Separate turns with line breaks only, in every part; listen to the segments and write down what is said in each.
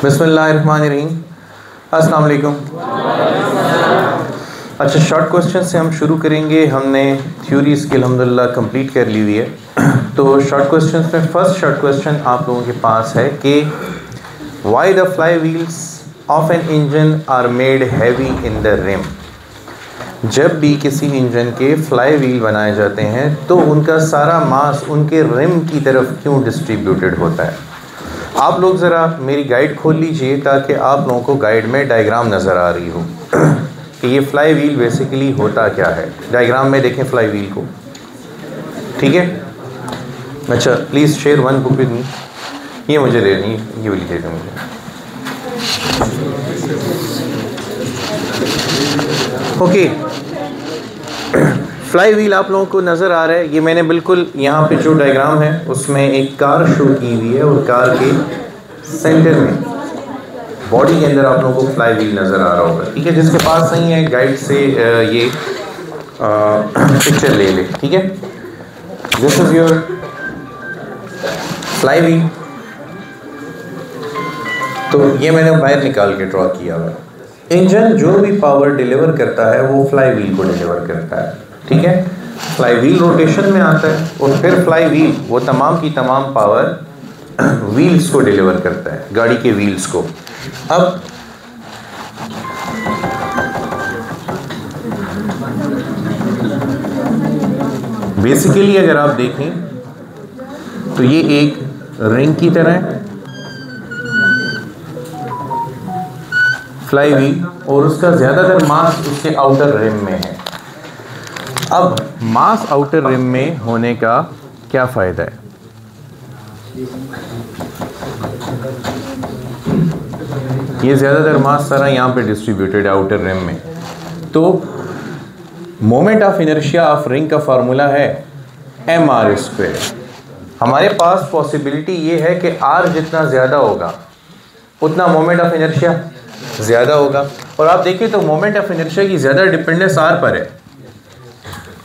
बिस्मिल्लाहिर्रहमानिर्रहीम। अस्सलाम वालेकुम। अच्छा, शॉर्ट क्वेश्चन से हम शुरू करेंगे। हमने थ्योरी इसकी अल्हम्दुलिल्लाह कंप्लीट कर ली हुई है। तो शॉर्ट क्वेश्चन में फर्स्ट शॉर्ट क्वेश्चन आप लोगों के पास है कि why the flywheels of an engine are made heavy in the rim. जब भी किसी इंजन के फ्लाई व्हील बनाए जाते हैं तो उनका सारा मास उनके रिम की तरफ क्यों डिस्ट्रीब्यूटेड होता है। आप लोग ज़रा मेरी गाइड खोल लीजिए ताकि आप लोगों को गाइड में डायग्राम नज़र आ रही हो कि ये फ्लाई व्हील बेसिकली होता क्या है। डायग्राम में देखें फ्लाई व्हील को, ठीक है। अच्छा, please share one book with me. ये मुझे दे दी, ये वाली दे दें मुझे। ओके, फ्लाई व्हील आप लोगों को नज़र आ रहा है। ये मैंने बिल्कुल यहाँ पे जो डायग्राम है उसमें एक कार शो की हुई है और कार के सेंटर में बॉडी के अंदर आप लोगों को फ्लाई व्हील नज़र आ रहा होगा, ठीक है। जिसके पास नहीं है गाइड से ये पिक्चर ले ले, ठीक है। This is your fly wheel. तो ये मैंने बाहर निकाल के ड्रॉ किया हुआ है। इंजन जो भी पावर डिलीवर करता है वो फ्लाई व्हील को डिलीवर करता है, ठीक है। फ्लाई व्हील रोटेशन में आता है और फिर फ्लाई व्हील वो तमाम की तमाम पावर व्हील्स को डिलीवर करता है, गाड़ी के व्हील्स को। अब बेसिकली अगर आप देखें तो ये एक रिंग की तरह है फ्लाई व्हील, और उसका ज़्यादातर मास उसके आउटर रिम में है। अब मास आउटर रिम में होने का क्या फ़ायदा है। ये ज़्यादातर मास सारा यहाँ पे डिस्ट्रीब्यूटेड है आउटर रिम में। तो moment of inertia of ring का फार्मूला है mr²। हमारे पास पॉसिबिलिटी ये है कि r जितना ज़्यादा होगा उतना मोमेंट ऑफ इनर्शिया ज़्यादा होगा। और आप देखिए तो मोमेंट ऑफ इनर्शिया की ज़्यादा डिपेंडेंस r पर है।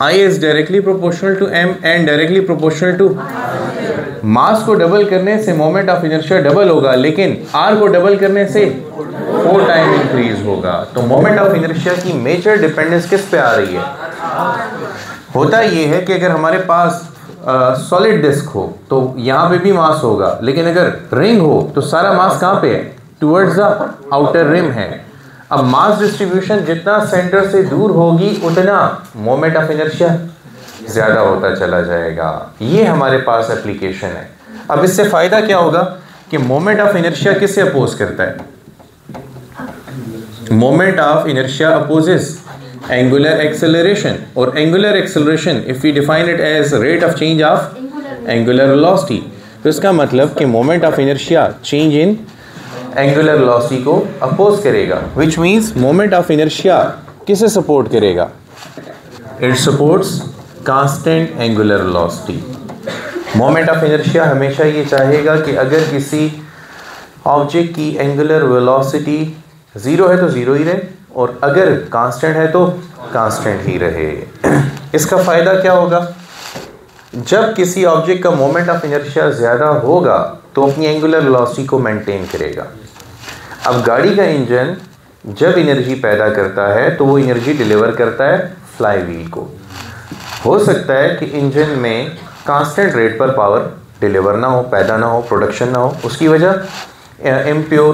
I is directly proportional to m and directly proportional to मास को डबल करने से मोमेंट ऑफ इनर्शिया डबल होगा, लेकिन r को डबल करने से 4 टाइम इंक्रीज होगा। तो मोमेंट ऑफ इनर्शिया की मेजर डिपेंडेंस किस पे आ रही है। होता ये है कि अगर हमारे पास सॉलिड डिस्क हो तो यहाँ पे भी मास होगा, लेकिन अगर रिंग हो तो सारा मास कहाँ पे है, टुवर्ड्स द आउटर रिम है। अब मास डिस्ट्रीब्यूशन जितना सेंटर से दूर होगी उतना मोमेंट ऑफ इनर्शिया ज़्यादा होता चला जाएगा। ये हमारे पास एप्लीकेशन है। अब इससे फ़ायदा क्या होगा कि मोमेंट ऑफ इनर्शिया किससे अपोज करता है। Moment of inertia opposes angular acceleration, और angular acceleration if we define it as rate of change of angular velocity, तो इसका मतलब कि moment of inertia change in angular velocity को अपोज करेगा, which means moment of inertia किसे support करेगा, it supports constant angular velocity. Moment of inertia हमेशा ये चाहेगा कि अगर किसी ऑब्जेक्ट की एंगुलर वेलोसिटी ज़ीरो है तो ज़ीरो ही रहे, और अगर कांस्टेंट है तो कांस्टेंट ही रहे। इसका फ़ायदा क्या होगा, जब किसी ऑब्जेक्ट का मोमेंट ऑफ इनर्शिया ज़्यादा होगा तो अपनी एंगुलर वेलोसिटी को मेंटेन करेगा। अब गाड़ी का इंजन जब एनर्जी पैदा करता है तो वो एनर्जी डिलीवर करता है फ्लाई व्हील को। हो सकता है कि इंजन में कांस्टेंट रेट पर पावर डिलीवर ना हो, पैदा ना हो, प्रोडक्शन ना हो। उसकी वजह इम्प्योर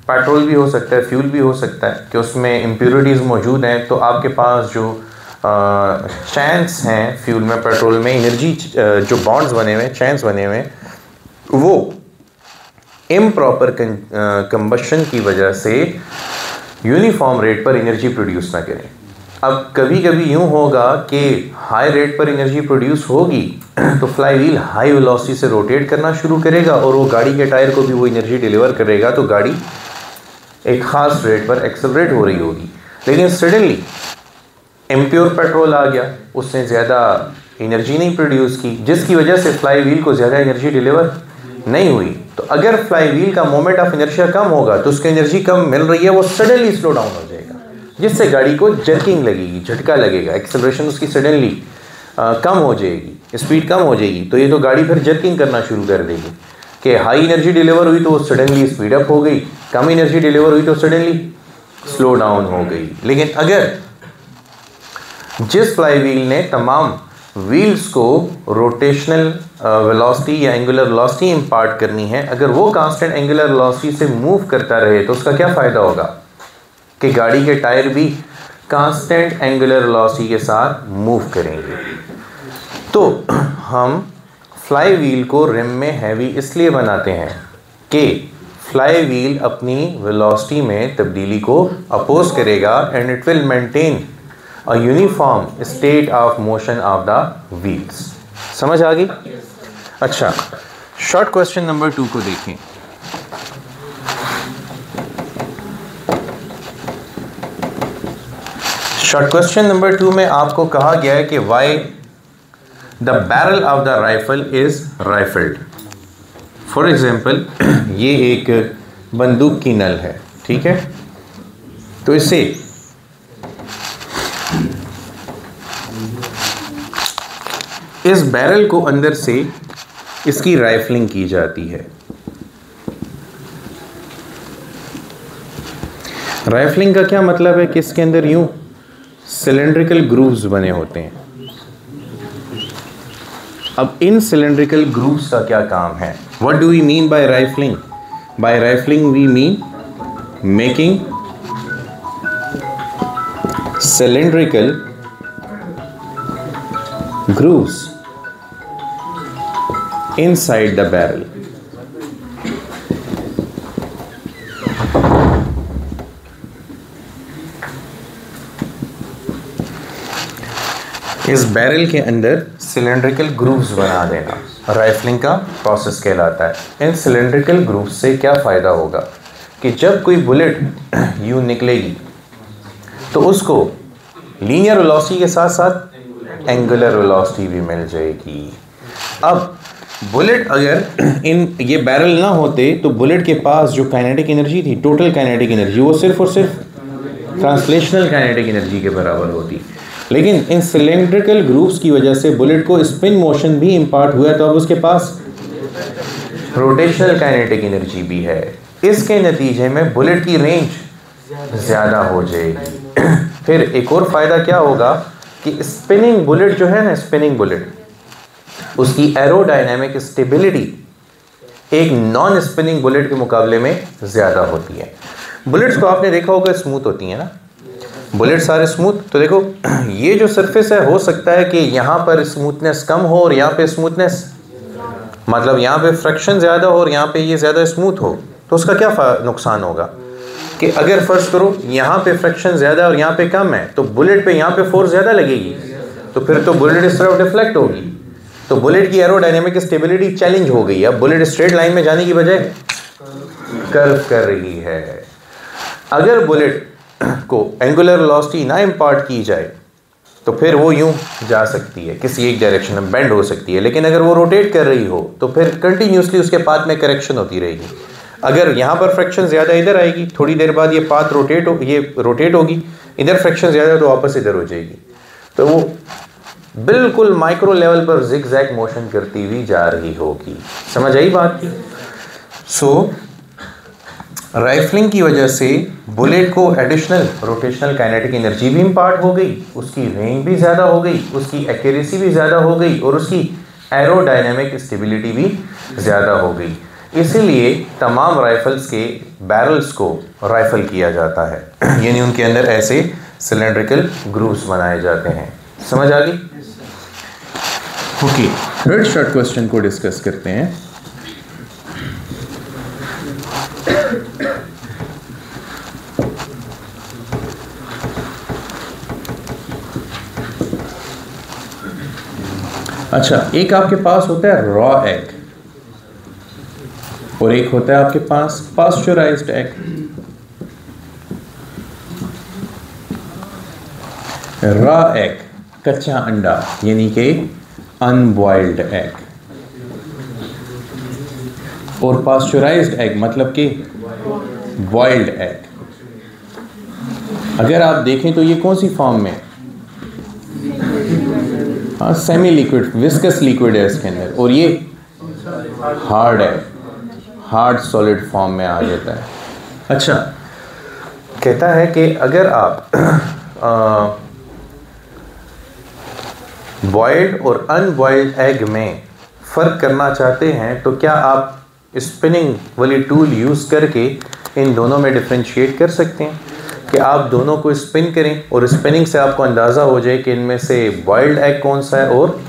पेट्रोल भी हो सकता है, फ्यूल भी हो सकता है कि उसमें इम्प्योरिटीज़ मौजूद हैं। तो आपके पास जो चैन्स हैं फ्यूल में, पेट्रोल में एनर्जी जो बॉन्ड्स बने हुए हैं, चैन्स बने हुए हैं, वो इम्प्रॉपर कंबशन की वजह से यूनिफॉर्म रेट पर एनर्जी प्रोड्यूस ना करें। अब कभी कभी यूँ होगा कि हाई रेट पर एनर्जी प्रोड्यूस होगी तो फ्लाई व्हील हाई वेलोसिटी से रोटेट करना शुरू करेगा और वो गाड़ी के टायर को भी वो एनर्जी डिलीवर करेगा, तो गाड़ी एक ख़ास रेट पर एक्सेलरेट हो रही होगी। लेकिन सडनली इम्प्योर पेट्रोल आ गया, उसने ज़्यादा एनर्जी नहीं प्रोड्यूस की, जिसकी वजह से फ्लाई व्हील को ज़्यादा एनर्जी डिलीवर नहीं हुई। तो अगर फ्लाई व्हील का मोमेंट ऑफ इनर्शिया कम होगा तो उसको एनर्जी कम मिल रही है, वो सडनली स्लो डाउन हो जाएगा, जिससे गाड़ी को जर्किंग लगेगी, झटका लगेगा, एक्सेलरेशन उसकी सडनली कम हो जाएगी, स्पीड कम हो जाएगी। तो ये तो गाड़ी फिर जर्किंग करना शुरू कर देगी। कि हाई एनर्जी डिलीवर हुई तो सडनली स्पीड अप हो गई, कम एनर्जी डिलीवर हुई तो सडनली स्लो डाउन हो गई। लेकिन अगर जिस फ्लाई व्हील ने तमाम व्हील्स को रोटेशनल वेलोसिटी या एंगुलर वेलोसिटी इम्पार्ट करनी है, अगर वो कांस्टेंट एंगुलर वेलोसिटी से मूव करता रहे तो उसका क्या फ़ायदा होगा कि गाड़ी के टायर भी कांस्टेंट एंगुलर वेलोसिटी के साथ मूव करेंगे। तो हम फ्लाई व्हील को रिम में हैवी इसलिए बनाते हैं कि फ्लाई व्हील अपनी वेलोसिटी में तब्दीली को अपोज करेगा and it will maintain a uniform state of motion of the wheels. समझ आ गई? अच्छा, शॉर्ट क्वेश्चन नंबर 2 को देखें। शॉर्ट क्वेश्चन नंबर 2 में आपको कहा गया है कि why the barrel of the rifle is rifled. For example, ये एक बंदूक की नल है, ठीक है, तो इसे इस बैरल को अंदर से इसकी राइफलिंग की जाती है। राइफलिंग का क्या मतलब है कि इसके अंदर यूं सिलेंड्रिकल ग्रूव्स बने होते हैं। अब इन सिलेंड्रिकल ग्रूव्स का क्या काम है? What do we mean by rifling? By rifling we mean making cylindrical grooves inside the barrel. इस बैरल के अंदर सिलेंड्रिकल ग्रूव्स बना देना राइफलिंग का प्रोसेस कहलाता है। इन सिलेंड्रिकल ग्रूव्स से क्या फ़ायदा होगा कि जब कोई बुलेट यूँ निकलेगी तो उसको लीनियर वेलोसिटी के साथ साथ एंगुलर वेलोसिटी भी मिल जाएगी। अब बुलेट अगर ये बैरल ना होते तो बुलेट के पास जो काइनेटिक एनर्जी थी, टोटल काइनेटिक एनर्जी, वो सिर्फ और सिर्फ ट्रांसलेशनल काइनेटिक एनर्जी के बराबर होती। लेकिन इन सिलेंड्रिकल ग्रूव्स की वजह से बुलेट को स्पिन मोशन भी इम्पार्ट हुआ, तो अब उसके पास रोटेशनल काइनेटिक एनर्जी भी है। इसके नतीजे में बुलेट की रेंज ज़्यादा हो जाएगी। फिर एक और फ़ायदा क्या होगा कि स्पिनिंग बुलेट जो है ना, स्पिनिंग बुलेट, उसकी एरोडायनामिक स्टेबिलिटी एक नॉन स्पिनिंग बुलेट के मुकाबले में ज़्यादा होती है। बुलेट्स को आपने देखा होगा स्मूथ होती हैं ना, बुलेट सारे स्मूथ। तो देखो ये जो सरफेस है, हो सकता है कि यहाँ पर स्मूथनेस कम हो और यहाँ पे स्मूथनेस, मतलब यहाँ पे फ्रिक्शन ज़्यादा हो और यहाँ पे ये ज़्यादा स्मूथ हो। तो उसका क्या नुकसान होगा कि अगर फ़र्ज़ करो यहाँ पे फ्रिक्शन ज़्यादा और यहाँ पे कम है, तो बुलेट पे यहाँ पे फोर्स ज़्यादा लगेगी, तो फिर तो बुलेट इस तरफ डिफ्लेक्ट होगी। तो बुलेट की एरोडायनेमिक स्टेबिलिटी चैलेंज हो गई। अब बुलेट स्ट्रेट लाइन में जाने की बजाय कर्व कर रही है। अगर बुलेट को एंगुलर वेलोसिटी ना इम्पार्ट की जाए तो फिर वो यूं जा सकती है, किसी एक डायरेक्शन में बेंड हो सकती है। लेकिन अगर वो रोटेट कर रही हो तो फिर कंटिन्यूसली उसके पाथ में करेक्शन होती रहेगी। अगर यहाँ पर फ्रिक्शन ज़्यादा इधर आएगी, थोड़ी देर बाद ये पाथ रोटेट होगी, इधर फ्रिक्शन ज़्यादा तो वापस इधर हो जाएगी। तो वो बिल्कुल माइक्रो लेवल पर जिग-जैग मोशन करती हुई जा रही होगी। समझ आई बात की? सो राइफलिंग की वजह से बुलेट को एडिशनल रोटेशनल काइनेटिक एनर्जी भी इम्पार्ट हो गई, उसकी रेंज भी ज़्यादा हो गई, उसकी एक्यूरेसी भी ज़्यादा हो गई और उसकी एरोडायनेमिक स्टेबिलिटी भी ज़्यादा हो गई। इसीलिए तमाम राइफल्स के बैरल्स को राइफल किया जाता है, यानी उनके अंदर ऐसे सिलेंड्रिकल ग्रूव्स बनाए जाते हैं। समझ आ गई? ओके, थर्ड शॉर्ट क्वेश्चन को डिस्कस करते हैं। अच्छा, एक आपके पास होता है रॉ एग और एक होता है आपके पास पास्चराइज्ड एग। रॉ एग कच्चा अंडा, यानी कि अनबॉइल्ड एग, और पास्चराइज्ड एग मतलब कि बॉइल्ड एग। अगर आप देखें तो ये कौन सी फॉर्म में? हाँ, सेमी लिक्विड, विस्कस लिक्विड है इसके अंदर, और ये हार्ड है। हार्ड सॉलिड फॉर्म में आ जाता है। अच्छा, कहता है कि अगर आप बॉइल्ड और अनबॉइल्ड एग में फ़र्क करना चाहते हैं तो क्या आप स्पिनिंग वाली टूल यूज़ करके इन दोनों में डिफ्रेंशिएट कर सकते हैं कि आप दोनों को स्पिन करें और स्पिनिंग से आपको अंदाज़ा हो जाए कि इनमें से बॉइल्ड एग कौन सा है और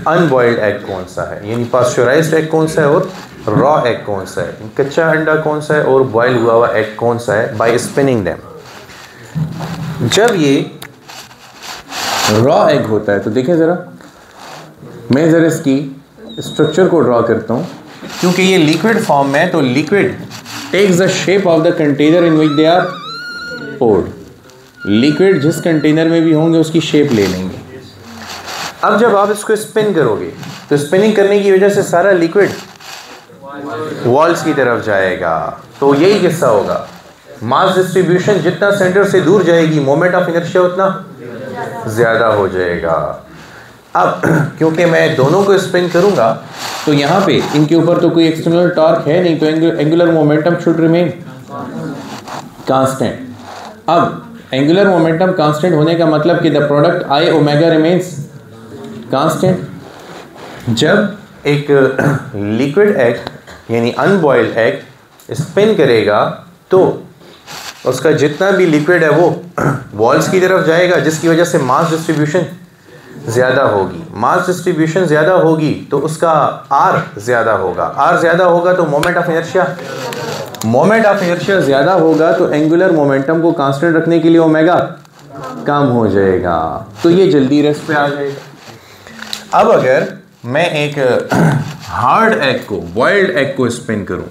अनबॉइल्ड एग कौन सा है, यानी पास्चराइज्ड एग कौन सा है और रॉ एग कौन सा है, कच्चा अंडा कौन सा है और बॉयल हुआ हुआ एग कौन सा है, बाय स्पिनिंग देम। जब ये रॉ एग होता है तो देखें ज़रा, मैं ज़रा इसकी स्ट्रक्चर को ड्रॉ करता हूँ। क्योंकि ये लिक्विड फॉर्म में है तो liquid takes the shape of the container in which they are poured. Liquid जिस कंटेनर में भी होंगे उसकी शेप ले लेंगे। अब जब आप इसको स्पिन करोगे तो स्पिनिंग करने की वजह से सारा लिक्विड वॉल्स की तरफ जाएगा, तो यही किस्सा होगा। मास डिस्ट्रीब्यूशन जितना सेंटर से दूर जाएगी, मोमेंट ऑफ इनर्शिया उतना ज़्यादा हो जाएगा। अब क्योंकि मैं दोनों को स्पिन करूंगा तो यहाँ पे इनके ऊपर तो कोई एक्सटर्नल टॉर्क है नहीं, तो angular momentum should remain constant. अब एंगुलर मोमेंटम कांस्टेंट होने का मतलब कि the product I omega remains constant. जब एक लिक्विड एग यानी अनबॉइल्ड एग स्पिन करेगा तो उसका जितना भी लिक्विड है वो वॉल्स की तरफ जाएगा, जिसकी वजह से मास डिस्ट्रीब्यूशन ज़्यादा होगी। मास डिस्ट्रीब्यूशन ज़्यादा होगी तो उसका आर ज़्यादा होगा, आर ज़्यादा होगा तो मोमेंट ऑफ इनर्शिया ज़्यादा होगा, तो एंगुलर मोमेंटम को कांस्टेंट रखने के लिए ओमेगा कम हो जाएगा, तो ये जल्दी रेस्ट पे आ जाएगा। अब अगर मैं एक हार्ड एग को, बॉइल्ड एग को स्पिन करूं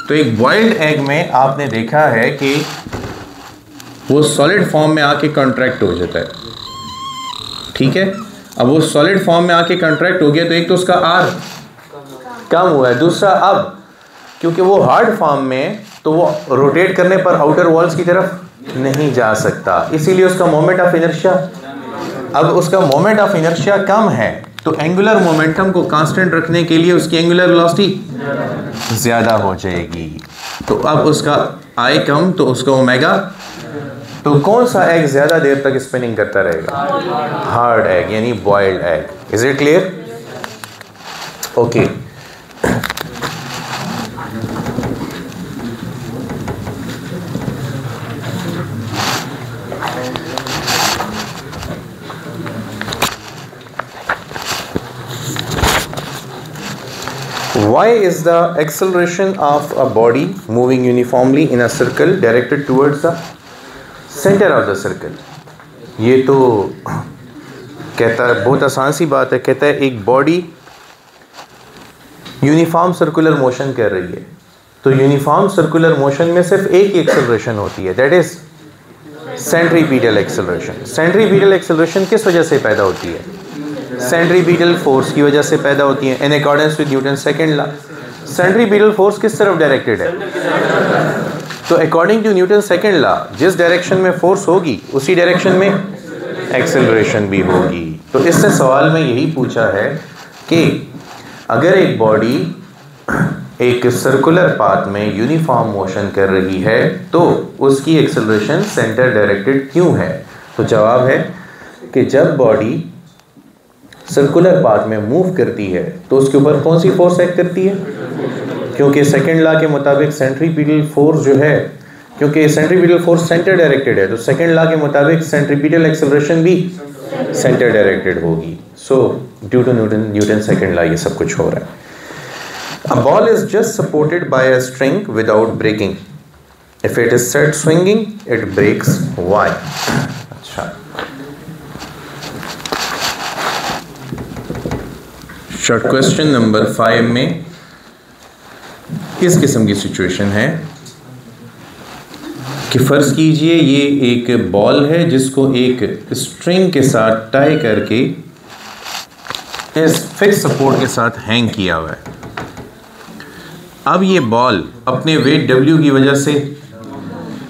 तो एक बॉइल्ड एग में आपने देखा है कि वो सॉलिड फॉर्म में आके कॉन्ट्रैक्ट हो जाता है, ठीक है। अब वो सॉलिड फॉर्म में आके कॉन्ट्रैक्ट हो गया तो एक तो उसका आर कम हुआ है, दूसरा अब क्योंकि वो हार्ड फॉर्म में तो वो रोटेट करने पर आउटर वॉल्स की तरफ नहीं जा सकता, इसीलिए उसका मोमेंट ऑफ इनर्शिया, अब उसका मोमेंट ऑफ इनर्शिया कम है तो एंगुलर मोमेंटम को कांस्टेंट रखने के लिए उसकी एंगुलर वेलोसिटी ज़्यादा हो जाएगी। तो अब उसका आई कम तो उसका ओमेगा, तो कौन सा एग ज़्यादा देर तक स्पिनिंग करता रहेगा? हार्ड एग यानी boiled egg. Is it clear? Okay. Why is the acceleration of a body moving uniformly in a circle directed towards the center of the circle? ये तो कहता है, बहुत आसान सी बात है, कहता है एक बॉडी यूनिफॉर्म सर्कुलर मोशन कर रही है तो यूनिफॉर्म सर्कुलर मोशन में सिर्फ एक ही एक्सेलरेशन होती है, that is centripetal acceleration. Centripetal acceleration किस वजह से पैदा होती है? सेंट्रीपीटल फोर्स की वजह से पैदा होती है, in accordance with Newton second law. Centripetal force किस तरफ डायरेक्टेड है? तो according to Newton second law जिस डायरेक्शन में फोर्स होगी उसी डायरेक्शन में एक्सेलरेशन भी होगी। तो इससे सवाल में यही पूछा है कि अगर एक बॉडी एक सर्कुलर पाथ में यूनिफॉर्म मोशन कर रही है तो उसकी एक्सेलरेशन सेंटर डायरेक्टेड क्यों है? तो जवाब है कि जब बॉडी सर्कुलर पाथ में मूव करती है तो उसके ऊपर कौन सी फोर्स एक्ट करती है? क्योंकि सेकंड लॉ के मुताबिक सेंट्रीपीटल फोर्स जो है, क्योंकि सेंट्रीपीटल फोर्स सेंटर डायरेक्टेड है तो सेकंड लॉ के मुताबिक सेंट्रीपीटल एक्सेलरेशन भी सेंटर डायरेक्टेड होगी। So due to Newton second law ये सब कुछ हो रहा है। A ball is just supported by a string without breaking, if it is set swinging it breaks, why? अच्छा, शॉर्ट क्वेश्चन नंबर 5 में किस किस्म की सिचुएशन है कि फ़र्ज़ कीजिए ये एक बॉल है जिसको एक स्ट्रिंग के साथ टाई करके इस फिक्स सपोर्ट के साथ हैंग किया हुआ है। अब ये बॉल अपने वेट W की वजह से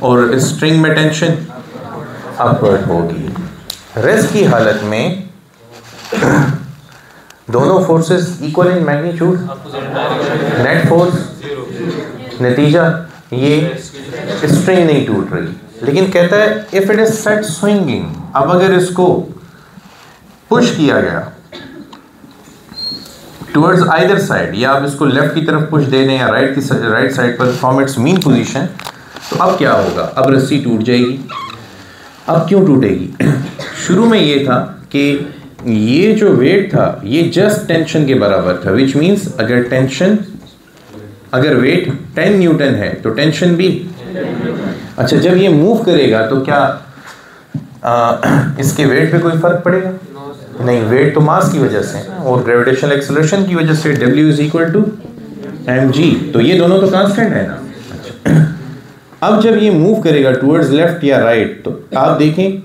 और स्ट्रिंग में टेंशन अपवर्ड होगी। रेस्ट की हालत में दोनों forces equal in magnitude, net force नतीजा ये स्ट्रिंग नहीं टूट रही, लेकिन कहता है if it is set swinging, अब अगर इसको पुश किया गया टुवर्ड्स आइदर साइड, या आप इसको लेफ्ट की तरफ पुश दे दें या राइट साइड पर फ्रॉम इट्स मीन पोजीशन, तो अब क्या होगा? अब रस्सी टूट जाएगी। अब क्यों टूटेगी? शुरू में ये था कि ये जो वेट था ये जस्ट टेंशन के बराबर था, विच मीन्स अगर वेट 10 न्यूटन है तो टेंशन भी। अच्छा, जब ये मूव करेगा तो क्या इसके वेट पे कोई फर्क पड़ेगा? नहीं, वेट तो मास की वजह से और ग्रेविटेशनल एक्सेलरेशन की वजह से W is equal to mg, तो ये दोनों तो कांस्टेंट है ना। अच्छा, अब जब ये मूव करेगा टुवर्ड्स लेफ्ट या राइट, तो आप देखें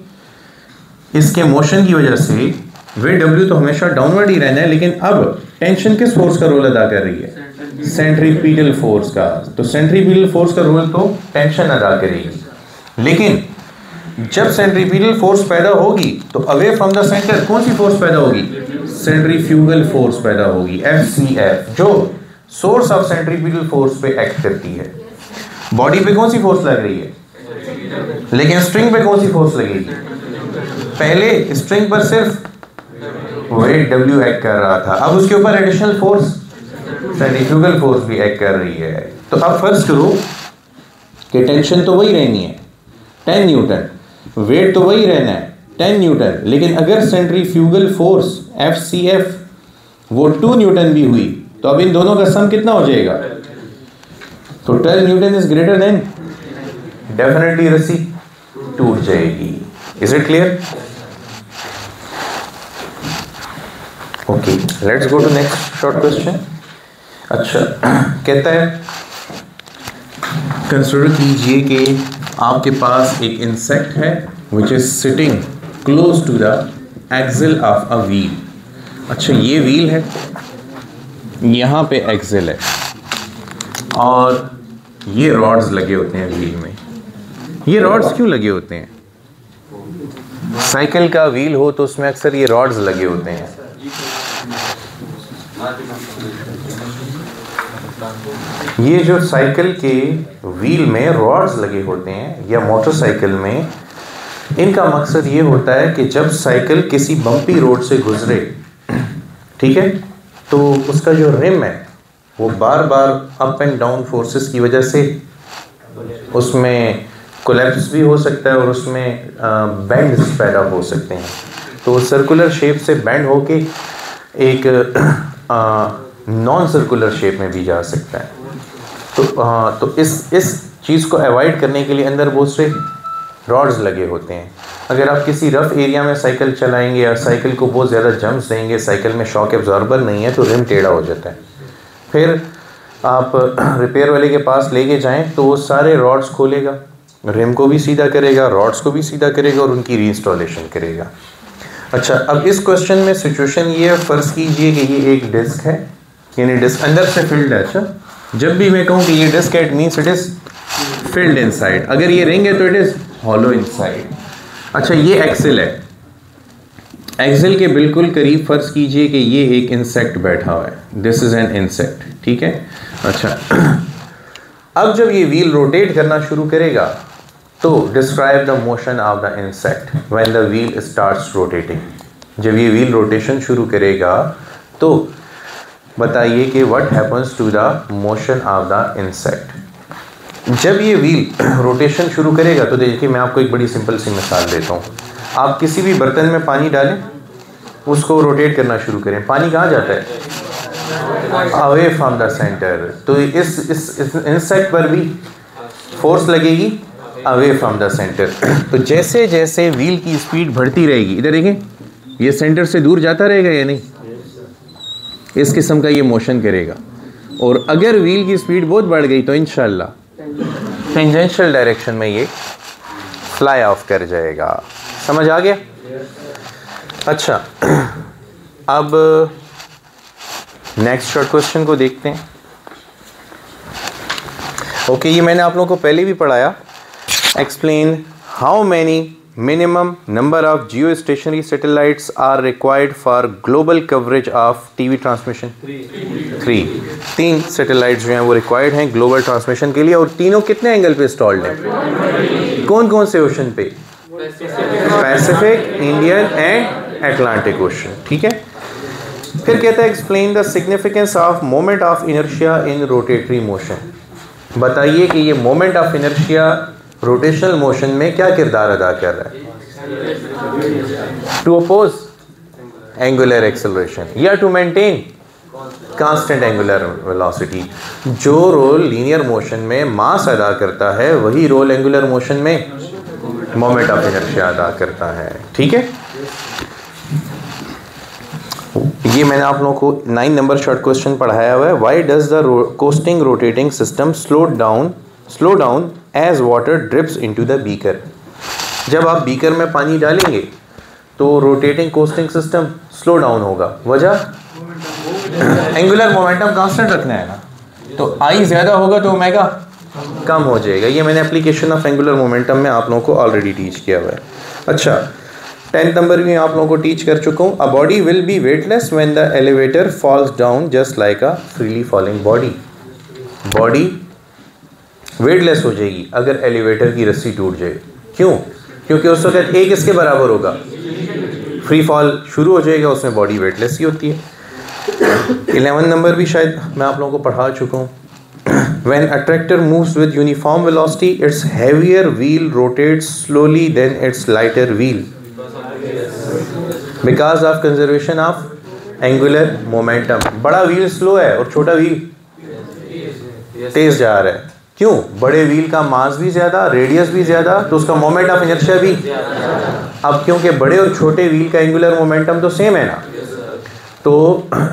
इसके मोशन की वजह से वेट W तो हमेशा डाउनवर्ड ही रहना है, लेकिन अब टेंशन किस फोर्स का रोल अदा कर रही है? सेंट्रीपिटल फोर्स का। तो सेंट्रीपिटल फोर्स का रोल तो टेंशन अदा करेगी, लेकिन जब सेंट्रीपिटल फोर्स पैदा होगी तो अवे फ्रॉम द सेंटर कौन सी फोर्स पैदा होगी? सेंट्रीफ्यूगल फोर्स पैदा होगी, FCF, जो सोर्स ऑफ सेंट्रीपिटल फोर्स पे एक्ट करती है। बॉडी पे कौन सी फोर्स लग रही है? लेकिन स्ट्रिंग पे कौन सी फोर्स लगेगी? पहले स्ट्रिंग पर सिर्फ वेट W एक्ट कर रहा था, अब उसके ऊपर एडिशनल फोर्स सेंट्रीफ्यूगल फोर्स भी एक्ट कर रही है। तो अब फर्ज करो कि टेंशन तो वही रहनी है 10 न्यूटन, वेट तो वही रहना है 10 न्यूटन, लेकिन अगर सेंट्रीफ्यूगल फोर्स FCF वो 2 न्यूटन भी हुई तो अब इन दोनों का सम कितना हो जाएगा? तो 12 Newton is greater than, definitely रस्सी टूट जाएगी। Is it clear? Okay, let's go to next short question. अच्छा, कहता है कंसिडर कीजिए कि आपके पास एक इंसेक्ट है which is sitting close to the axle of a wheel. अच्छा, ये व्हील है, यहाँ पे एक्सिल है और ये रॉड्स लगे होते हैं व्हील में। ये रॉड्स क्यों लगे होते हैं? साइकिल का व्हील हो तो उसमें अक्सर ये रॉड्स लगे होते हैं। ये जो साइकिल के व्हील में रॉड्स लगे होते हैं या मोटरसाइकिल में, इनका मकसद ये होता है कि जब साइकिल किसी बम्पी रोड से गुजरे, ठीक है, तो उसका जो रिम है वो बार बार अप एंड डाउन फोर्सेस की वजह से उसमें कोलैप्स भी हो सकता है और उसमें बेंड्स पैदा हो सकते हैं। तो सर्कुलर शेप से बेंड होके एक नॉन सर्कुलर शेप में भी जा सकता है। तो इस चीज़ को अवॉइड करने के लिए अंदर बहुत से रॉड्स लगे होते हैं। अगर आप किसी रफ़ एरिया में साइकिल चलाएंगे या साइकिल को बहुत ज़्यादा जंप्स देंगे, साइकिल में शॉक एब्जॉर्बर नहीं है तो रिम टेढ़ा हो जाता है। फिर आप रिपेयर वाले के पास लेके जाएं तो वो सारे रॉड्स खोलेगा, रिम को भी सीधा करेगा, रॉड्स को भी सीधा करेगा और उनकी रीइंस्टॉलेशन करेगा। अच्छा, अब इस क्वेश्चन में सिचुएशन ये है, फ़र्ज़ कीजिए कि ये एक डिस्क है, यानी डिस्क अंदर से फिल्ड है। अच्छा, जब भी मैं कहूँ कि ये डिस्क है, it means it is filled inside. अगर ये रिंग है तो इट इज़ हॉलो इनसाइड। अच्छा, ये एक्सिल है, एक्सिल के बिल्कुल करीब फ़र्ज़ कीजिए कि ये एक इंसेक्ट बैठा हुआ है, दिस इज़ एन इंसेक्ट, ठीक है। अच्छा, अब जब ये व्हील रोटेट करना शुरू करेगा तो describe the motion of the insect when the wheel starts rotating. जब ये व्हील रोटेशन शुरू करेगा तो बताइए कि what happens to the motion of the insect. जब ये व्हील रोटेशन शुरू करेगा तो देखिए, मैं आपको एक बड़ी सिंपल सी मिसाल देता हूँ। आप किसी भी बर्तन में पानी डालें, उसको रोटेट करना शुरू करें, पानी कहाँ जाता है? Away from the centre. तो इस इंसेक्ट पर भी फोर्स लगेगी अवे फ्रॉम द सेंटर। तो जैसे जैसे व्हील की स्पीड बढ़ती रहेगी, इधर देखें, ये सेंटर से दूर जाता रहेगा या नहीं, इस किस्म का ये मोशन करेगा। और अगर व्हील की स्पीड बहुत बढ़ गई तो इंशाल्लाह टेंजेंशियल डायरेक्शन में ये फ्लाई ऑफ कर जाएगा। समझ आ गया? अच्छा, अब नेक्स्ट शॉर्ट क्वेश्चन को देखते हैं। ओके, ये मैंने आप लोगों को पहले भी पढ़ाया। Explain how many minimum number of geostationary satellites are required for global coverage of TV transmission? 3 satellites जो हैं वो रिक्वायर्ड हैं ग्लोबल ट्रांसमिशन के लिए, और तीनों कितने एंगल पे इंस्टॉल्ड हैं? कौन कौन से ओशन पे? Pacific, Indian and Atlantic ocean. ठीक है, फिर कहता है explain the significance of moment of inertia in rotatory motion. बताइए कि ये moment of inertia rotational motion में क्या किरदार अदा कर रहा है? टू अपोज एंगुलर एक्सेलरेशन या to maintain constant angular velocity. जो रोल लीनियर मोशन में मास अदा करता है वही रोल एंगुलर मोशन में मोमेंट ऑफ इनर्शिया अदा करता है। ठीक है, ये मैंने आप लोगों को 9 नंबर शॉर्ट क्वेश्चन पढ़ाया हुआ है। Why does the coasting rotating system slow down as water drips into the beaker. जब आप बीकर में पानी डालेंगे तो rotating coasting system slow down होगा। वजह एंगुलर मोमेंटम कांस्टेंट रखना है ना, तो आई ज़्यादा होगा तो ओमेगा कम हो जाएगा। ये मैंने एप्लीकेशन ऑफ एंगुलर मोमेंटम में आप लोगों को ऑलरेडी टीच किया हुआ है। अच्छा, 10th नंबर भी आप लोगों को टीच कर चुका हूँ। A body will be weightless when the elevator falls down just like a freely falling body. Body weightless हो जाएगी अगर एलिवेटर की रस्सी टूट जाए। क्यों? क्योंकि उस वक्त एक इसके बराबर होगा, फ्री फॉल शुरू हो जाएगा, उसमें बॉडी वेटलेस ही होती है। 11 नंबर भी शायद मैं आप लोगों को पढ़ा चुका हूँ। When a tractor moves with uniform velocity, its heavier wheel rotates slowly than its lighter wheel because of conservation of angular momentum। बड़ा व्हील स्लो है और छोटा व्हील तेज जा रहा है। क्यों? बड़े व्हील का मास भी ज़्यादा, रेडियस भी ज़्यादा, तो उसका मोमेंट ऑफ इनर्शिया भी। अब क्योंकि बड़े और छोटे व्हील का एंगुलर मोमेंटम तो सेम है ना, तो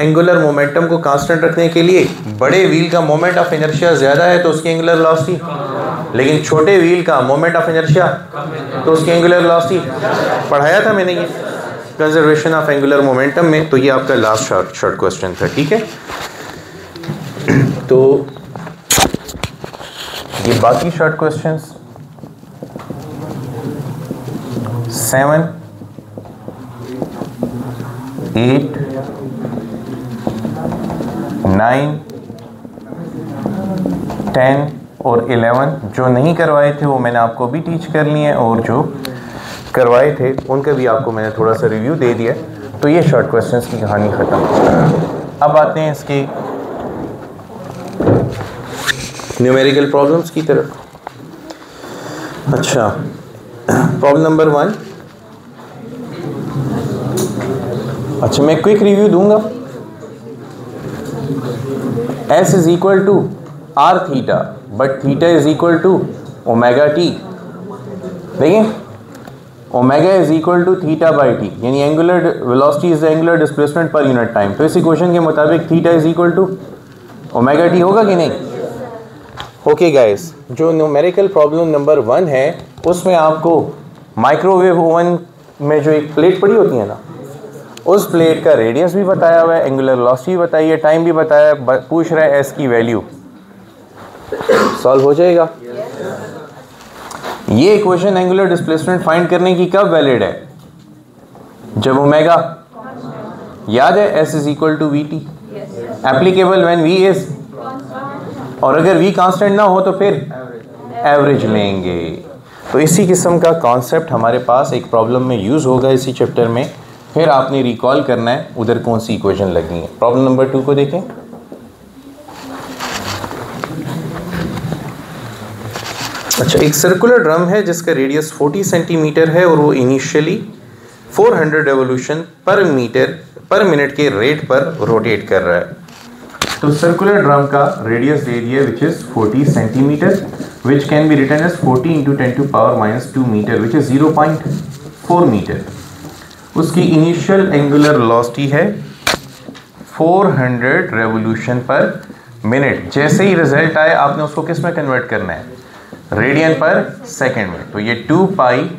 एंगुलर मोमेंटम को कांस्टेंट रखने के लिए बड़े व्हील का मोमेंट ऑफ इनर्शिया ज़्यादा है तो उसकी एंगुलर वेलोसिटी, लेकिन छोटे व्हील का मोमेंट ऑफ इनर्शिया तो उसकी एंगुलर वेलोसिटी। पढ़ाया था मैंने ये कंजर्वेशन ऑफ एंगुलर मोमेंटम में। तो ये आपका लास्ट शॉर्ट क्वेश्चन था। ठीक है, तो ये बाकी शॉर्ट क्वेश्चंस 7, 8, 9, 10 और 11 जो नहीं करवाए थे वो मैंने आपको भी टीच कर लिए हैं, और जो करवाए थे उनका भी आपको मैंने थोड़ा सा रिव्यू दे दिया। तो ये शॉर्ट क्वेश्चंस की कहानी ख़त्म। अब आते हैं इसके न्यूमेरिकल प्रॉब्लम्स की तरफ। अच्छा, प्रॉब्लम नंबर 1। अच्छा, मैं क्विक रिव्यू दूंगा। S is equal to R theta but theta is equal to omega T. देखिए, omega is equal to theta by T, यानी angular velocity is angular displacement per unit time. तो इस equation के मुताबिक theta is equal to omega T होगा कि नहीं? Okay guys, जो न्यूमेरिकल प्रॉब्लम नंबर 1 है उसमें आपको माइक्रोवेव ओवन में जो एक प्लेट पड़ी होती है ना, उस प्लेट का रेडियस भी बताया हुआ है, एंगुलर वेलोसिटी भी बताई है, टाइम भी बताया है, पूछ रहा है एस की वैल्यू। सॉल्व हो जाएगा। ये इक्वेशन एंगुलर डिस्प्लेसमेंट फाइंड करने की कब वैलिड है? जब ओमेगा, याद है, S is equal to V T, applicable when V is, और अगर वी कांस्टेंट ना हो तो फिर एवरेज लेंगे। तो इसी किस्म का कॉन्सेप्ट हमारे पास एक प्रॉब्लम में यूज़ होगा इसी चैप्टर में। फिर आपने रिकॉल करना है उधर कौन सी इक्वेशन लगी है। प्रॉब्लम नंबर 2 को देखें। अच्छा, एक सर्कुलर ड्रम है जिसका रेडियस 40 सेंटीमीटर है और वो इनिशियली 400 रेवोल्यूशन पर मिनट के रेट पर रोटेट कर रहा है। तो सर्कुलर ड्रम का रेडियस दे दिया which is 40 centimetre, which can be written as 40 into 10 to power minus 2 metre, which is 0.4 metre. उसकी इनिशियल एंगुलर वेलोसिटी है 400 रेवोल्यूशन पर मिनट। जैसे ही रिजल्ट आए आपने उसको किस में कन्वर्ट करना है? रेडियन पर सेकंड में। तो ये 2 pi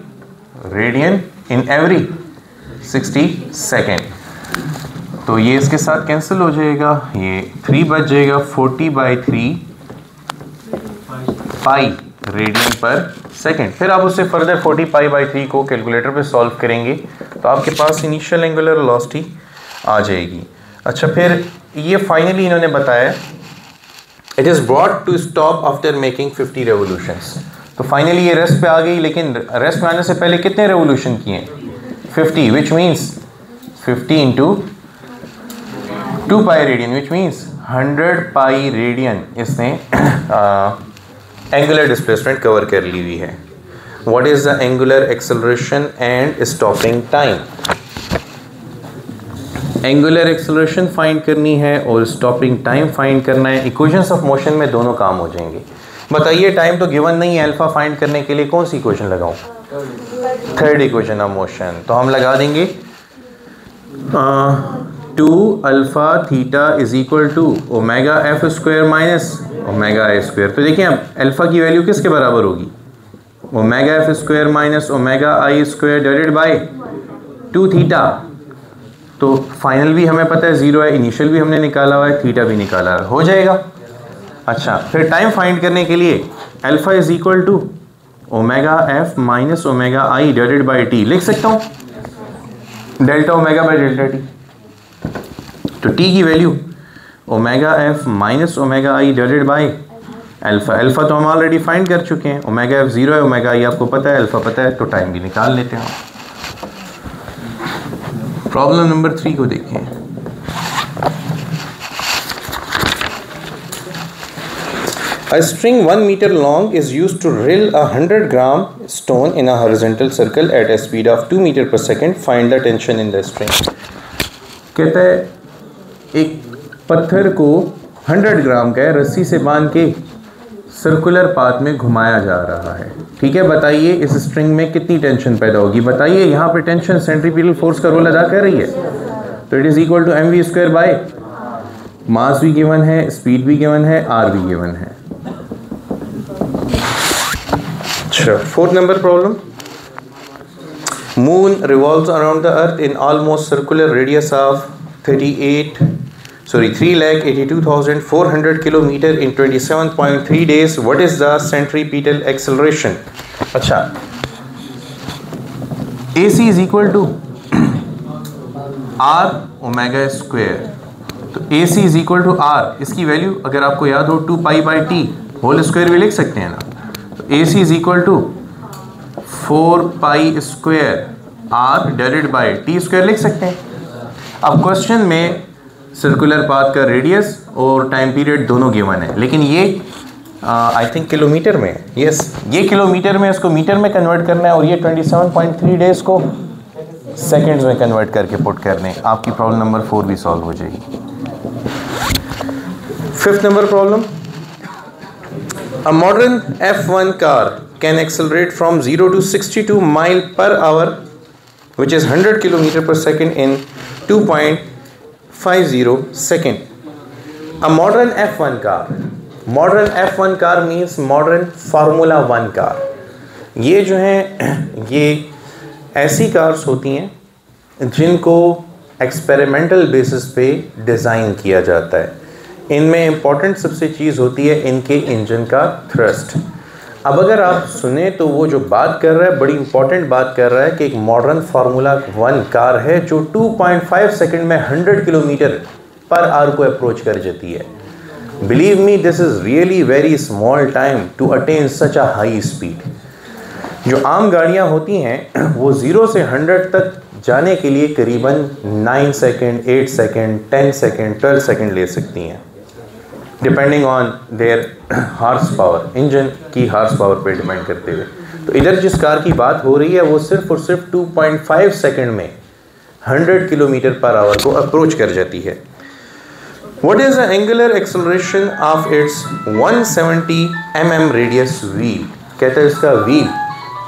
radian in every 60 second. तो ये इसके साथ कैंसिल हो जाएगा, ये 3 बच जाएगा। 40/3 पाई रेडियन पर सेकेंड। फिर आप उससे फर्दर 40π/3 को कैलकुलेटर पे सॉल्व करेंगे तो आपके पास इनिशियल एंगुलर वेलोसिटी आ जाएगी। अच्छा, फिर ये फाइनली इन्होंने बताया it is brought to stop after making 50 revolutions. तो फाइनली ये रेस्ट पे आ गई, लेकिन रेस्ट में आने से पहले कितने रेवोल्यूशन किए? 50, which means 50 into 2π radian, which means 100π radian इसने एंगुलर डिस्प्लेसमेंट कवर कर ली हुई है। What is the angular acceleration and stopping time? Angular acceleration find करनी है और स्टॉपिंग टाइम फाइंड करना है। इक्वेशंस ऑफ मोशन में दोनों काम हो जाएंगे। बताइए, टाइम तो गिवन नहीं है, अल्फा फाइंड करने के लिए कौन सी इक्वेशन लगाऊं? Third equation of motion. तो हम लगा देंगे 2α θ is equal to ωf² minus ωi²। तो देखिए अब अल्फा की वैल्यू किसके बराबर होगी? ωf² minus ωi² divided by 2θ। तो फाइनल भी हमें पता है 0 है, इनिशियल भी हमने निकाला हुआ है, थीटा भी निकाला है, हो जाएगा। अच्छा, फिर टाइम फाइंड करने के लिए alpha is equal to ωf minus ωi divided by t लिख सकता हूँ, delta omega by delta T. तो t की value ωf minus ωi divided by alpha. Alpha तो हम ऑलरेडी फाइंड कर चुके हैं, ωf 0 है, ωi आपको पता है, अल्फा पता है, तो टाइम भी निकाल लेते हैं। प्रॉब्लम नंबर 3 को देखें। A string 1 meter long is used to drill a 100-gram stone in a horizontal circle at a speed of 2 meter per second. Find the tension in the string. कहता है एक पत्थर को 100 ग्राम का रस्सी से बांध के सर्कुलर पाथ में घुमाया जा रहा है। ठीक है, बताइए इस स्ट्रिंग में कितनी टेंशन पैदा होगी? बताइए, यहाँ पे टेंशन सेंट्रीपिटल फोर्स का रोल अदा कर रही है, तो it is equal to mv² by mass भी गिवन है, स्पीड भी गिवन है, आर भी गिवन है। अच्छा, fourth number problem. Moon revolves around the earth in almost circular radius of 3,82,400 kilometre in 27.3 days. What is the centripetal acceleration? अच्छा, AC is equal to R ω²। तो AC is equal to R, इसकी value अगर आपको याद हो 2π/t whole square भी लिख सकते हैं ना। तो AC is equal to 4π² R divided by t² लिख सकते हैं। अब क्वेश्चन में सर्कुलर पाथ का रेडियस और टाइम पीरियड दोनों गिवन है, लेकिन ये आई थिंक किलोमीटर में, यस ये किलोमीटर में, इसको मीटर में कन्वर्ट करना है, और ये 27.3 डेज को सेकंड्स में कन्वर्ट करके पुट करने। आपकी प्रॉब्लम नंबर 4 भी सॉल्व हो जाएगी। Fifth number problem. A modern F1 car can accelerate from 0 to 62 mile per hour which is 100 kilometer per second in 2.50 second. A modern F1 car. Modern F1 car means modern Formula 1 car. ये जो हैं ये ऐसी cars होती हैं जिनको experimental basis पे design किया जाता है। इनमें इम्पॉर्टेंट सबसे चीज़ होती है इनके इंजन का थ्रस्ट। अब अगर आप सुने तो वो जो बात कर रहा है, बड़ी इंपॉर्टेंट बात कर रहा है कि एक मॉडर्न फार्मूला 1 कार है जो 2.5 सेकंड में 100 किलोमीटर पर आवर को अप्रोच कर जाती है। Believe me, this is really very small time to attain such a high speed. जो आम गाड़ियाँ होती हैं वो 0 से 100 तक जाने के लिए करीबन 9 सेकंड, 8 सेकंड, 10 सेकंड, 12 सेकंड ले सकती हैं, depending on their horsepower, engine की हार्स पावर पे डिपेंड करते हुए। तो इधर जिस कार की बात हो रही है वो सिर्फ और सिर्फ 2.5 सेकंड में 100 किलोमीटर पर आवर को अप्रोच कर जाती है। What is the angular acceleration of its 170 mm radius wheel? कहते हैं इसका व्हील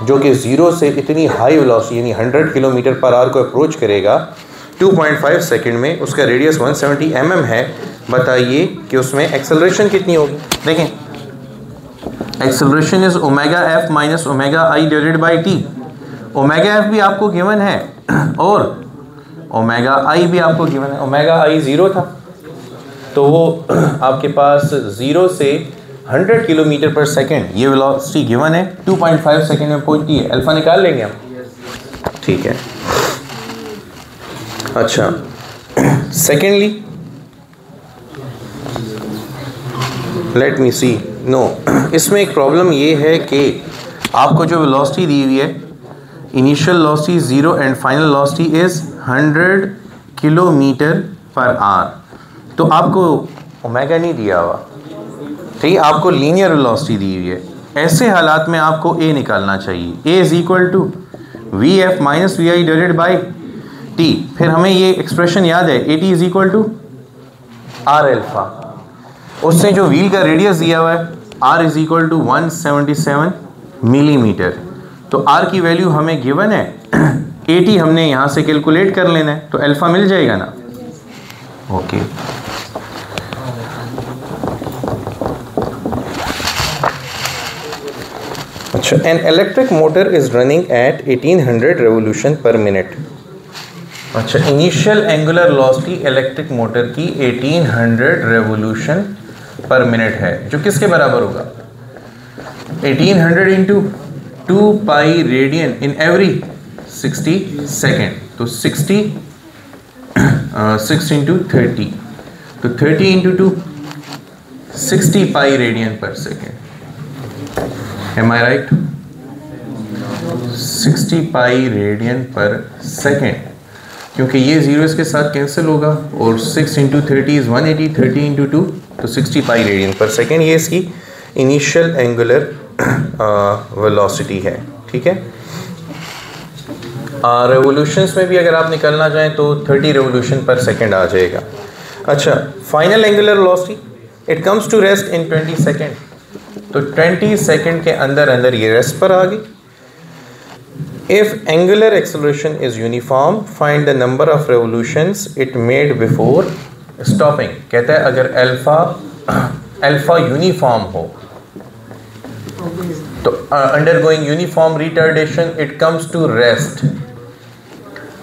जो कि 0 से इतनी हाई वेलोसिटी यानी 100 किलोमीटर पर आवर को अप्रोच करेगा 2.5 सेकंड में, उसका रेडियस 170 mm है। बताइए कि उसमें एक्सेलरेशन कितनी होगी? देखें, acceleration is ωf minus ωi divided by t। ωf भी आपको गिवन है और ωi भी आपको गिवन है। ωi 0 था तो वो आपके पास 0 से 100 किलोमीटर पर सेकेंड ये वेलोसिटी गिवन है, 2.5 सेकेंड में पहुंचती है, अल्फा निकाल लेंगे हम, ठीक है। अच्छा, सेकेंडली लेट मी सी, नो, इसमें एक प्रॉब्लम ये है कि आपको जो वेलोसिटी दी हुई है, initial velocity 0 and final velocity is 100 kilometre per hour, तो आपको ओमेगा नहीं दिया हुआ, ठीक है, आपको लीनियर वेलोसिटी दी हुई है। ऐसे हालात में आपको ए निकालना चाहिए, A is equal to V F minus V I divided by T. फिर हमें ये एक्सप्रेशन याद है, A T is equal to R alpha, उससे जो व्हील का रेडियस दिया हुआ है R is equal to 177 millimetre, तो आर की वैल्यू हमें गिवन है, ए टी हमने यहाँ से कैलकुलेट कर लेना है, तो अल्फा मिल जाएगा ना, ओके। अच्छा, an electric motor is running at 1800 revolution per minute. अच्छा, initial angular velocity electric motor की 1800 रेवोल्यूशन पर मिनट है, जो किसके बराबर होगा, 1800 into 2 pi radian in every 60 second, तो 6 इंटू 30, तो 30 इंटू 2 60 पाई रेडियन पर सेकेंड, एम आई राइट, 60 पाई रेडियन पर सेकेंड, क्योंकि ये जीरो इसके साथ कैंसिल होगा, और 6 इंटू 30 इज़ 180, 30 इंटू 2 तो 60 पाई रेडियन पर सेकेंड, ये इसकी इनिशियल एंगुलर वेलोसिटी है, ठीक है। रेवोल्यूशंस में भी अगर आप निकलना चाहें तो 30 रेवोल्यूशन पर सेकेंड आ जाएगा। अच्छा, final angular velocity it comes to rest in 20 second, तो 20 सेकेंड के अंदर अंदर ये रेस्ट पर आ गई। If angular acceleration is uniform find the number of revolutions it made before stopping. कहता है अगर अल्फा यूनिफॉर्म हो तो undergoing uniform retardation it comes to rest,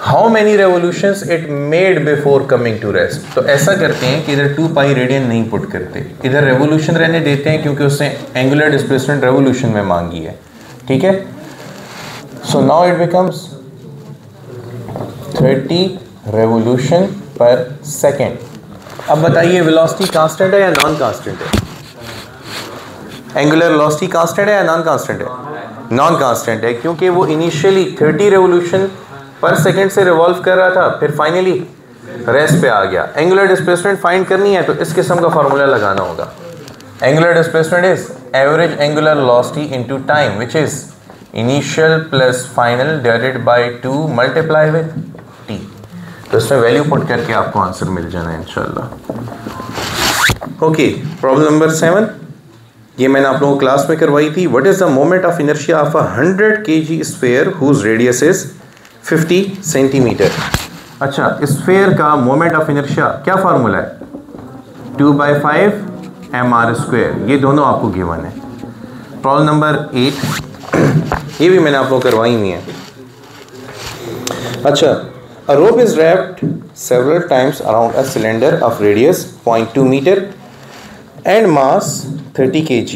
how many revolutions it made before coming to rest. तो ऐसा करते हैं कि इधर 2 पाई रेडियन नहीं पुट करते, इधर रेवोल्यूशन रहने देते हैं, क्योंकि उसने एंगुलर डिस्प्लेसमेंट रेवोल्यूशन में मांगी है, ठीक है। So now it becomes 30 revolution पर सेकेंड। अब बताइए वेलोसिटी कांस्टेंट है या नॉन कांस्टेंट है, एंगुलर वेलोसिटी कांस्टेंट है या नॉन कांस्टेंट है, नॉन कांस्टेंट है, क्योंकि वो इनिशियली 30 रेवोल्यूशन पर सेकेंड से रिवॉल्व कर रहा था, फिर फाइनली रेस्ट पे आ गया। एंगुलर डिस्प्लेसमेंट फाइंड करनी है तो इस किस्म का फार्मूला लगाना होगा, angular displacement is average angular velocity into time which is initial plus final divided by 2 multiply with T. तो इसमें वैल्यू पुट करके आपको आंसर मिल जाना है इंशाल्लाह। ओके, प्रॉब्लम नंबर 7, ये मैंने आप लोगों को क्लास में करवाई थी। What is the moment of inertia of a 100 kg sphere whose radius is 50 centimetre. अच्छा, स्फीयर का मोमेंट ऑफ इनर्शिया क्या फार्मूला है, 2/5 mr², ये दोनों आपको गिवन है। प्रॉब्लम नंबर 8, ये भी मैंने आप लोग करवाई हुई है। अच्छा, a rope is wrapped several times around a cylinder of radius 0.2 meter and mass 30 kg।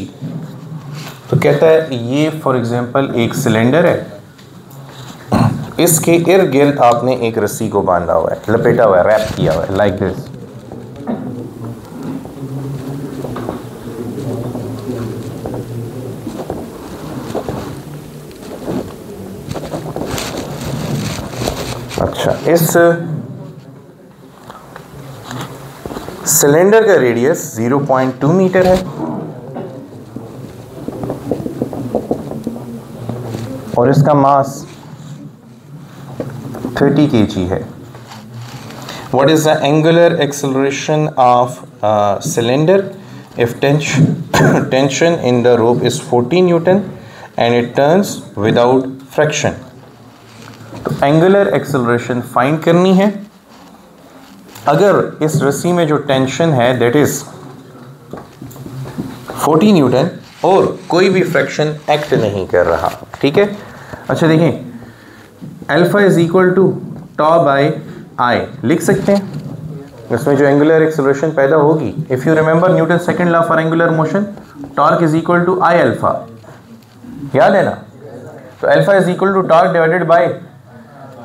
तो कहता है ये फॉर एग्जांपल एक सिलेंडर है, इसके इर्द गिर्द आपने एक रस्सी को बांधा हुआ है, लपेटा हुआ है, रैप किया हुआ है, लाइक दिस। अच्छा, इस सिलेंडर का रेडियस 0.2 मीटर है और इसका मास 30 kg है। What is the angular acceleration of a cylinder if tension in the rope is 40 Newton and it turns without friction? तो एंगुलर एक्सेलरेशन फाइंड करनी है अगर इस रस्सी में जो टेंशन है दैट इज 40 न्यूटन और कोई भी फ्रैक्शन एक्ट नहीं कर रहा, ठीक है। अच्छा देखिए, alpha is equal to tau by I लिख सकते हैं, इसमें जो एंगुलर एक्सेलरेशन पैदा होगी, if you remember Newton second law for angular motion, torque is equal to I alpha, याद है ना? तो alpha is equal to torque divided by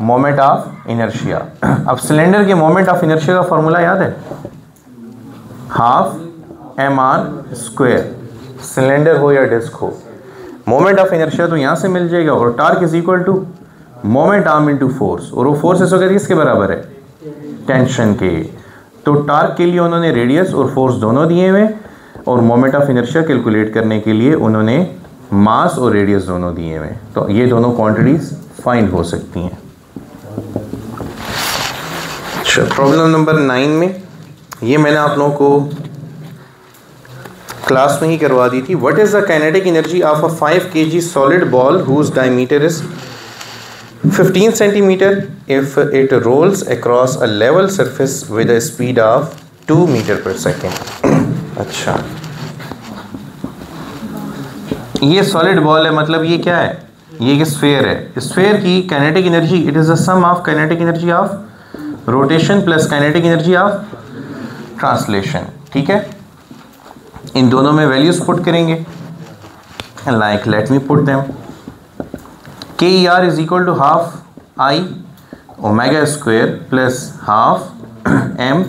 moment of inertia. अब सिलेंडर के मोमेंट ऑफ इनर्शिया का formula याद है? हाफ mr², सिलेंडर हो या डिस्क हो, मोमेंट ऑफ इनर्शिया तो यहाँ से मिल जाएगा, और torque is equal to moment arm into force, और वो फोर्स इस वक्त किसके बराबर है? टेंशन के। तो टॉर्क के लिए उन्होंने रेडियस और फोर्स दोनों दिए हुए, और मोमेंट ऑफ इनर्शिया कैलकुलेट करने के लिए उन्होंने मास और रेडियस दोनों दिए हुए। तो ये दोनों क्वांटिटीज फाइंड हो सकती हैं। अच्छा, प्रॉब्लम नंबर 9 में, ये मैंने आप लोगों को क्लास में ही करवा दी थी। What is the kinetic energy of a 5 kg solid ball whose diameter is 15 centimetre if it rolls across a level surface with a speed of 2 metre per second. अच्छा, ये सॉलिड बॉल है, मतलब ये क्या है? ये एक स्फेयर है। स्फेयर की kinetic energy it is the sum of kinetic energy of rotation plus kinetic energy of translation. ठीक है, इन दोनों में वैल्यूज पुट करेंगे, like let me put them. K E R is equal to half I omega square plus half M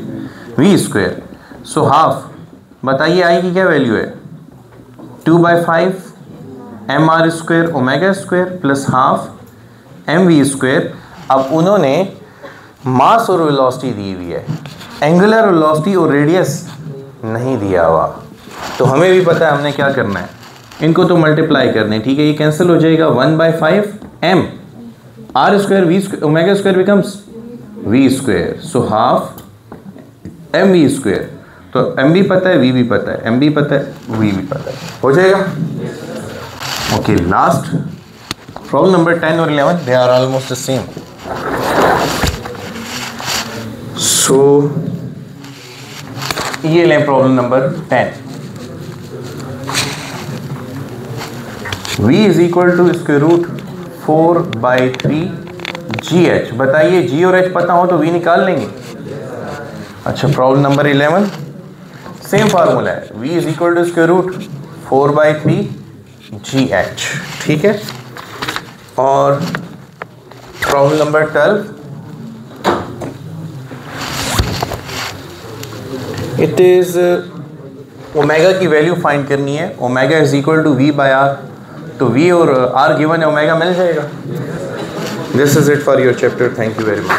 V square. So half, बताइए I की क्या value है? 2/5 M R square omega square plus half M V square. अब उन्होंने मास और velocity दी हुई है, angular velocity और रेडियस नहीं दिया हुआ। तो हमें भी पता है हमने क्या करना है, इनको तो मल्टीप्लाई करने। ठीक है, ये कैंसिल हो जाएगा, 1/5 M R square V omega square becomes V square, so half M V square. तो एम भी पता है, वी भी पता है, एम भी पता है, वी भी पता है, हो जाएगा। ओके, लास्ट प्रॉब्लम नंबर 10 और 11 they are almost the same. So ये लें problem number 10। v is equal to square root 4/3 GH। बताइए, g और h पता हो तो v निकाल लेंगे। अच्छा, प्रॉब्लम नंबर 11 सेम फार्मूला है, v is equal to square root 4/3 GH। ठीक है, और problem number 12 it is omega की वैल्यू फाइंड करनी है। Omega is equal to v/r, तो v और r गिवन है, ओमेगा मिल जाएगा। This is it for your chapter. Thank you very much.